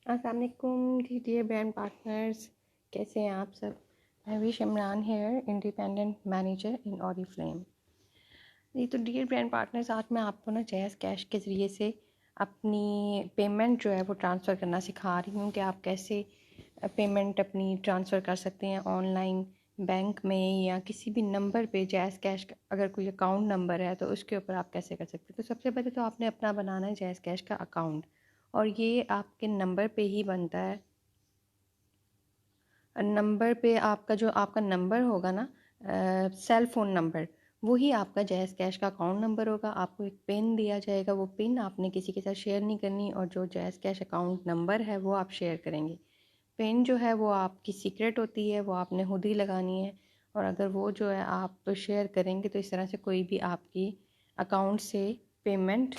अस्सलाम वालेकुम dear brand partners, कैसे हैं आप सब। मैं विश Imran here, independent manager in Oriflame. ये तो डियर ब्रांड पार्टनर्स, आज मैं आपको ना जैज़ कैश के ज़रिए से अपनी पेमेंट जो है वो ट्रांसफ़र करना सिखा रही हूँ कि आप कैसे पेमेंट अपनी ट्रांसफ़र कर सकते हैं ऑनलाइन, बैंक में या किसी भी नंबर पे। जैज़ कैश का अगर कोई अकाउंट नंबर है तो उसके ऊपर आप कैसे कर सकते हैं। तो सबसे पहले तो आपने अपना बनाना है जैज़ कैश का अकाउंट, और ये आपके नंबर पे ही बनता है। नंबर पे आपका जो आपका नंबर होगा ना, सेल फ़ोन नंबर, वही आपका जैज़ कैश का अकाउंट नंबर होगा। आपको एक पिन दिया जाएगा, वो पिन आपने किसी के साथ शेयर नहीं करनी, और जो जैज़ कैश अकाउंट नंबर है वो आप शेयर करेंगे। पिन जो है वो आपकी सीक्रेट होती है, वो आपने खुद ही लगानी है। और अगर वो जो है आप शेयर करेंगे तो इस तरह से कोई भी आपकी अकाउंट से पेमेंट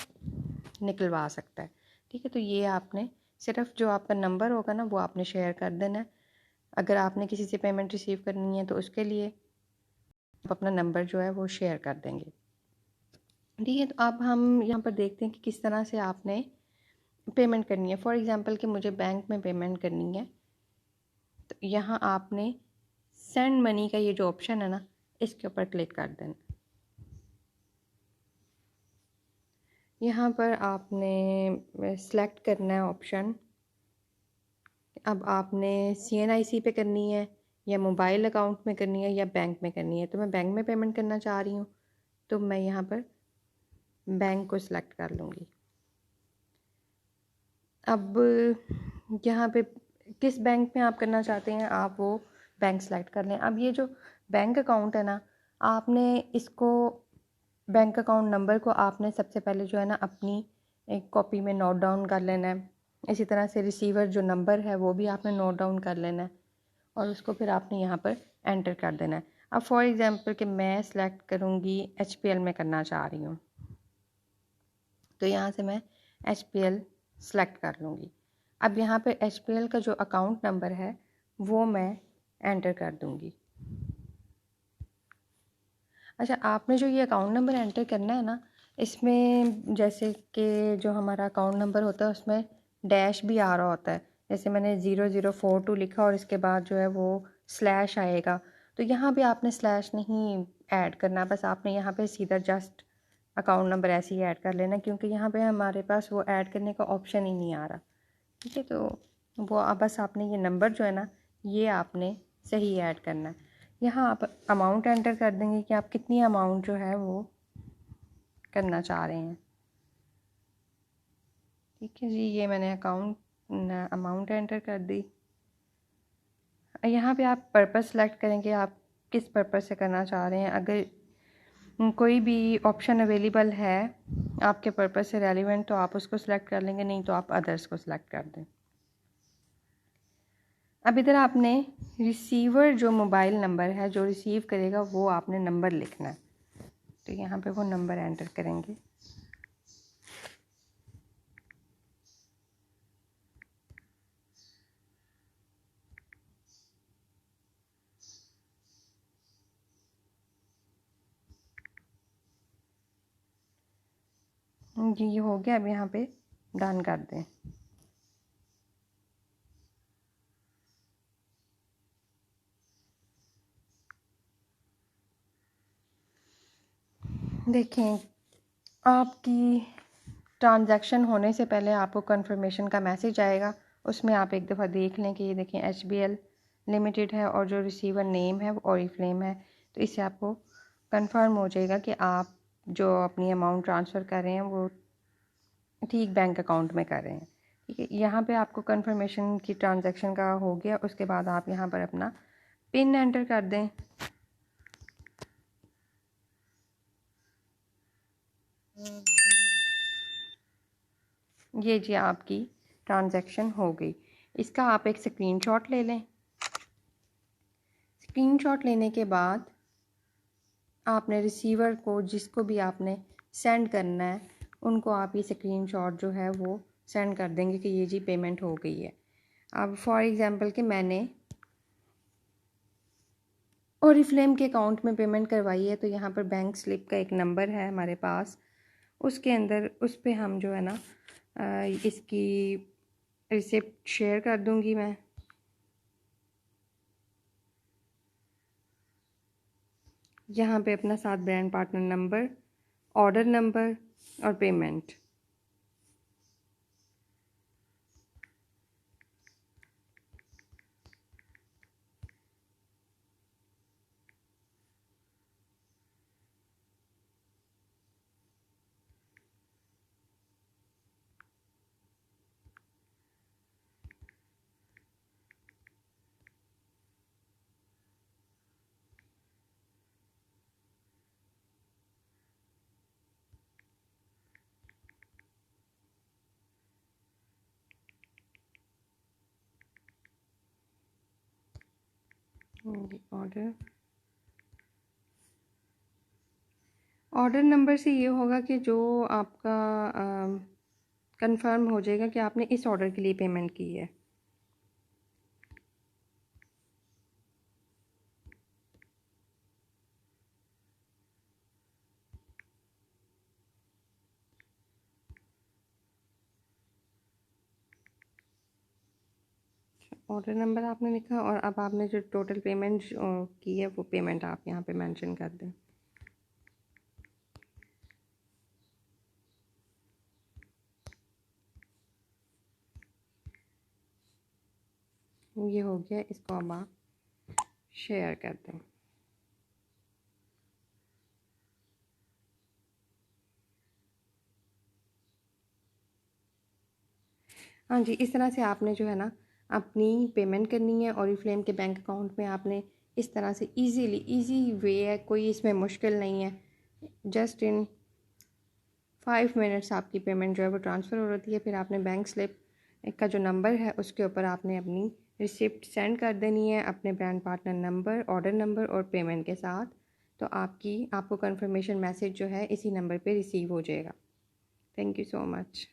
निकलवा सकता है। ठीक है, तो ये आपने सिर्फ जो आपका नंबर होगा ना वो आपने शेयर कर देना है। अगर आपने किसी से पेमेंट रिसीव करनी है तो उसके लिए आप अपना नंबर जो है वो शेयर कर देंगे। ठीक है, तो अब हम यहाँ पर देखते हैं कि किस तरह से आपने पेमेंट करनी है। फॉर एग्ज़ाम्पल कि मुझे बैंक में पेमेंट करनी है, तो यहाँ आपने सेंड मनी का ये जो ऑप्शन है ना, इसके ऊपर क्लिक कर देना। यहाँ पर आपने सेलेक्ट करना है ऑप्शन। अब आपने CNIC पे करनी है या मोबाइल अकाउंट में करनी है या बैंक में करनी है। तो मैं बैंक में पेमेंट करना चाह रही हूँ, तो मैं यहाँ पर बैंक को सिलेक्ट कर लूँगी। अब यहाँ पे किस बैंक में आप करना चाहते हैं, आप वो बैंक सेलेक्ट कर लें। अब ये जो बैंक अकाउंट है ना, आपने इसको बैंक अकाउंट नंबर को आपने सबसे पहले जो है ना अपनी एक कॉपी में नोट डाउन कर लेना है। इसी तरह से रिसीवर जो नंबर है वो भी आपने नोट डाउन कर लेना है, और उसको फिर आपने यहाँ पर एंटर कर देना है। अब फॉर एग्ज़ाम्पल कि मैं सेलेक्ट करूँगी HPL में करना चाह रही हूँ, तो यहाँ से मैं HPL सेलेक्ट कर लूँगी। अब यहाँ पे HPL का जो अकाउंट नंबर है वो मैं एंटर कर दूँगी। अच्छा, आपने जो ये अकाउंट नंबर एंटर करना है ना, इसमें जैसे कि जो हमारा अकाउंट नंबर होता है उसमें डैश भी आ रहा होता है। जैसे मैंने 0042 लिखा और इसके बाद जो है वो स्लैश आएगा, तो यहाँ पे आपने स्लैश नहीं ऐड करना, बस आपने यहाँ पे सीधा जस्ट अकाउंट नंबर ऐसे ही ऐड कर लेना, क्योंकि यहाँ पे हमारे पास वो ऐड करने का ऑप्शन ही नहीं आ रहा। ठीक है, तो वो बस आपने ये नंबर जो है ना ये आपने सही ऐड करना है। यहाँ आप अमाउंट एंटर कर देंगे कि आप कितनी अमाउंट जो है वो करना चाह रहे हैं। ठीक है जी, ये मैंने अमाउंट एंटर कर दी। यहाँ पे आप पर्पस सेलेक्ट करेंगे, आप किस पर्पस से करना चाह रहे हैं। अगर कोई भी ऑप्शन अवेलेबल है आपके पर्पस से रेलिवेंट तो आप उसको सिलेक्ट कर लेंगे, नहीं तो आप अदर्स को सिलेक्ट कर दें। अब इधर आपने रिसीवर जो मोबाइल नंबर है जो रिसीव करेगा वो आपने नंबर लिखना है, तो यहाँ पे वो नंबर एंटर करेंगे। जी ये हो गया, अब यहाँ पे डन कर दें। देखें, आपकी ट्रांजैक्शन होने से पहले आपको कंफर्मेशन का मैसेज आएगा, उसमें आप एक दफ़ा देख लें कि ये देखें HBL लिमिटेड है और जो रिसीवर नेम है वो ऑरिफ्लेम है। तो इससे आपको कंफर्म हो जाएगा कि आप जो अपनी अमाउंट ट्रांसफ़र कर रहे हैं वो ठीक बैंक अकाउंट में कर रहे हैं। ठीक है, यहाँ पे आपको कंफर्मेशन की ट्रांजैक्शन का हो गया। उसके बाद आप यहाँ पर अपना पिन एंटर कर दें। ये जी आपकी ट्रांजैक्शन हो गई। इसका आप एक स्क्रीनशॉट ले लें। स्क्रीनशॉट लेने के बाद आपने रिसीवर को जिसको भी आपने सेंड करना है उनको आप ये स्क्रीनशॉट जो है वो सेंड कर देंगे कि ये जी पेमेंट हो गई है। अब फॉर एग्ज़ाम्पल कि मैंने ऑरिफ्लेम के अकाउंट में पेमेंट करवाई है, तो यहाँ पर बैंक स्लिप का एक नंबर है हमारे पास, उसके अंदर उस पर हम जो है ना इसकी रिसिप्ट शेयर कर दूंगी मैं। यहाँ पे अपना साथ brand partner number, order number और पेमेंट। ऑर्डर नंबर से ये होगा कि जो आपका कंफर्म हो जाएगा कि आपने इस ऑर्डर के लिए पेमेंट की है। ऑर्डर नंबर आपने लिखा और अब आपने जो टोटल पेमेंट की है वो पेमेंट आप यहाँ पे मेंशन कर दें। ये हो गया, इसको अब आप शेयर कर दें। हाँ जी, इस तरह से आपने जो है ना अपनी पेमेंट करनी है। ओरिफ्लेम के बैंक अकाउंट में आपने इस तरह से इजी वे है, कोई इसमें मुश्किल नहीं है। जस्ट इन 5 मिनट्स आपकी पेमेंट जो है वो ट्रांसफ़र हो जाती है। फिर आपने बैंक स्लिप का जो नंबर है उसके ऊपर आपने अपनी रिसिप्ट सेंड कर देनी है अपने brand partner number, order number और पेमेंट के साथ। तो आपको कंफर्मेशन मैसेज जो है इसी नंबर पे रिसीव हो जाएगा। Thank you so much.